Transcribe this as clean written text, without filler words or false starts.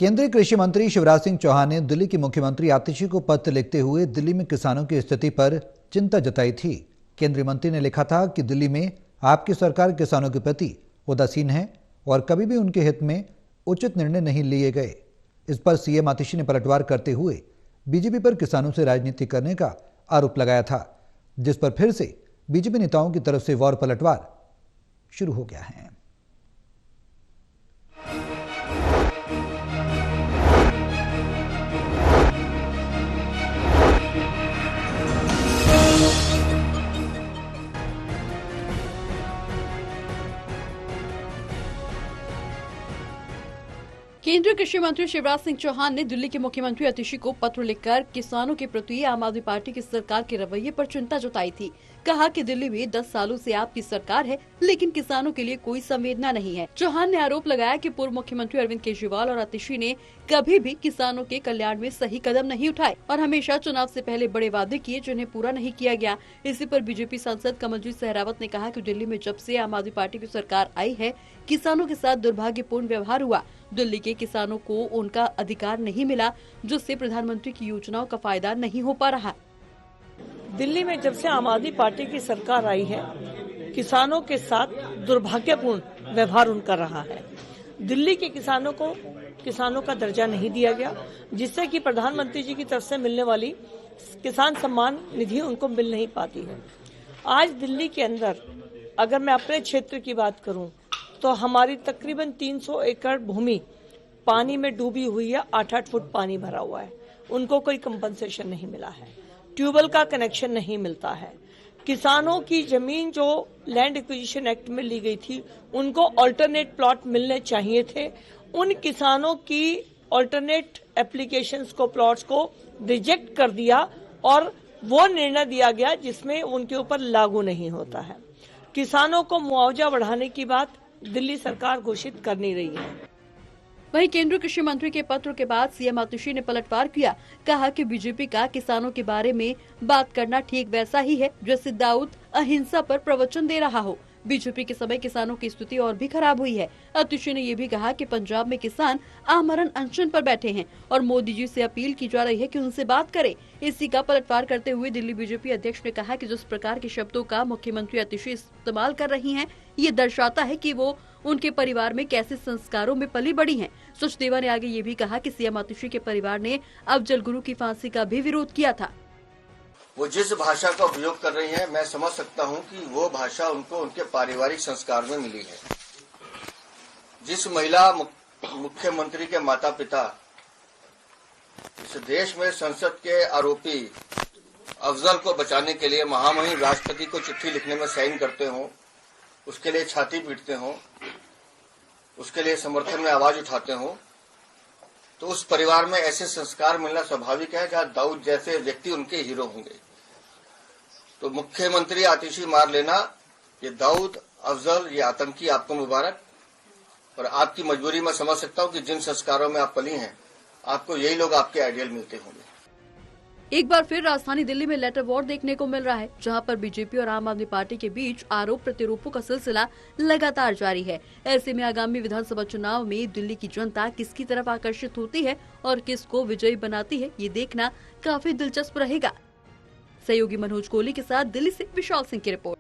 केंद्रीय कृषि मंत्री शिवराज सिंह चौहान ने दिल्ली की मुख्यमंत्री आतिशी को पत्र लिखते हुए दिल्ली में किसानों की स्थिति पर चिंता जताई थी। केंद्रीय मंत्री ने लिखा था कि दिल्ली में आपकी सरकार किसानों के प्रति उदासीन है और कभी भी उनके हित में उचित निर्णय नहीं लिए गए। इस पर सीएम आतिशी ने पलटवार करते हुए बीजेपी पर किसानों से राजनीति करने का आरोप लगाया था, जिस पर फिर से बीजेपी नेताओं की तरफ से वार पलटवार शुरू हो गया है। केंद्रीय कृषि मंत्री शिवराज सिंह चौहान ने दिल्ली के मुख्यमंत्री आतिशी को पत्र लिखकर किसानों के प्रति आम आदमी पार्टी की सरकार के रवैये पर चिंता जताई थी। कहा कि दिल्ली में 10 सालों से आपकी सरकार है, लेकिन किसानों के लिए कोई संवेदना नहीं है। चौहान ने आरोप लगाया कि पूर्व मुख्यमंत्री अरविंद केजरीवाल और आतिशी ने कभी भी किसानों के कल्याण में सही कदम नहीं उठाए और हमेशा चुनाव से पहले बड़े वादे किए जिन्हें पूरा नहीं किया गया। इसी पर बीजेपी सांसद कमलजीत सहरावत ने कहा कि दिल्ली में जब से आम आदमी पार्टी की सरकार आई है, किसानों के साथ दुर्भाग्यपूर्ण व्यवहार हुआ। दिल्ली के किसानों को उनका अधिकार नहीं मिला, जिससे प्रधानमंत्री की योजनाओं का फायदा नहीं हो पा रहा। दिल्ली में जब से आम आदमी पार्टी की सरकार आई है, किसानों के साथ दुर्भाग्यपूर्ण व्यवहार उनका रहा है। दिल्ली के किसानों को किसानों का दर्जा नहीं दिया गया, जिससे कि प्रधानमंत्री जी की तरफ से मिलने वाली किसान सम्मान निधि उनको मिल नहीं पाती है। आज दिल्ली के अंदर अगर मैं अपने क्षेत्र की बात करूं तो हमारी तकरीबन 300 एकड़ भूमि पानी में डूबी हुई है। 8-8 फुट पानी भरा हुआ है। उनको कोई कंपनसेशन नहीं मिला है, ट्यूबवेल का कनेक्शन नहीं मिलता है। किसानों की जमीन जो लैंड एक्विजिशन एक्ट में ली गई थी, उनको अल्टरनेट प्लॉट मिलने चाहिए थे। उन किसानों की अल्टरनेट एप्लीकेशंस को, प्लॉट्स को रिजेक्ट कर दिया और वो निर्णय दिया गया जिसमें उनके ऊपर लागू नहीं होता है। किसानों को मुआवजा बढ़ाने की बात दिल्ली सरकार घोषित कर नहीं रही है। वहीं केंद्रीय कृषि मंत्री के पत्र के बाद सीएम आतिशी ने पलटवार किया। कहा कि बीजेपी का किसानों के बारे में बात करना ठीक वैसा ही है जैसे दाऊद अहिंसा पर प्रवचन दे रहा हो। बीजेपी के समय किसानों की स्थिति और भी खराब हुई है। आतिशी ने ये भी कहा कि पंजाब में किसान आमरण अनशन पर बैठे हैं और मोदी जी से अपील की जा रही है कि उनसे बात करें। इसी का पलटवार करते हुए दिल्ली बीजेपी अध्यक्ष ने कहा कि जिस प्रकार के शब्दों का मुख्यमंत्री आतिशी इस्तेमाल कर रही हैं, ये दर्शाता है कि वो उनके परिवार में कैसे संस्कारों में पली बड़ी हैं। सचदेवा ने आगे ये भी कहा कि सीएम आतिशी के परिवार ने अफजल गुरु की फांसी का भी विरोध किया था। वो जिस भाषा का उपयोग कर रही हैं, मैं समझ सकता हूं कि वो भाषा उनको उनके पारिवारिक संस्कार में मिली है। जिस महिला मुख्यमंत्री के माता पिता इस देश में संसद के आरोपी अफजल को बचाने के लिए महामहिम राष्ट्रपति को चिट्ठी लिखने में साइन करते हों, उसके लिए छाती पीटते हों, उसके लिए समर्थन में आवाज उठाते हों, तो उस परिवार में ऐसे संस्कार मिलना स्वाभाविक है जहां दाऊद जैसे व्यक्ति उनके हीरो होंगे। तो मुख्यमंत्री आतिशी मार लेना, ये दाऊद, अफजल, ये आतंकी आपको मुबारक। और आपकी मजबूरी मैं समझ सकता हूं कि जिन संस्कारों में आप पली हैं, आपको यही लोग आपके आइडियल मिलते होंगे। एक बार फिर राजधानी दिल्ली में लेटर वॉर देखने को मिल रहा है, जहां पर बीजेपी और आम आदमी पार्टी के बीच आरोप प्रत्यारोपों का सिलसिला लगातार जारी है। ऐसे में आगामी विधानसभा चुनाव में दिल्ली की जनता किसकी तरफ आकर्षित होती है और किसको विजयी बनाती है, ये देखना काफी दिलचस्प रहेगा। सहयोगी मनोज कोहली के साथ दिल्ली से विशाल सिंह की रिपोर्ट।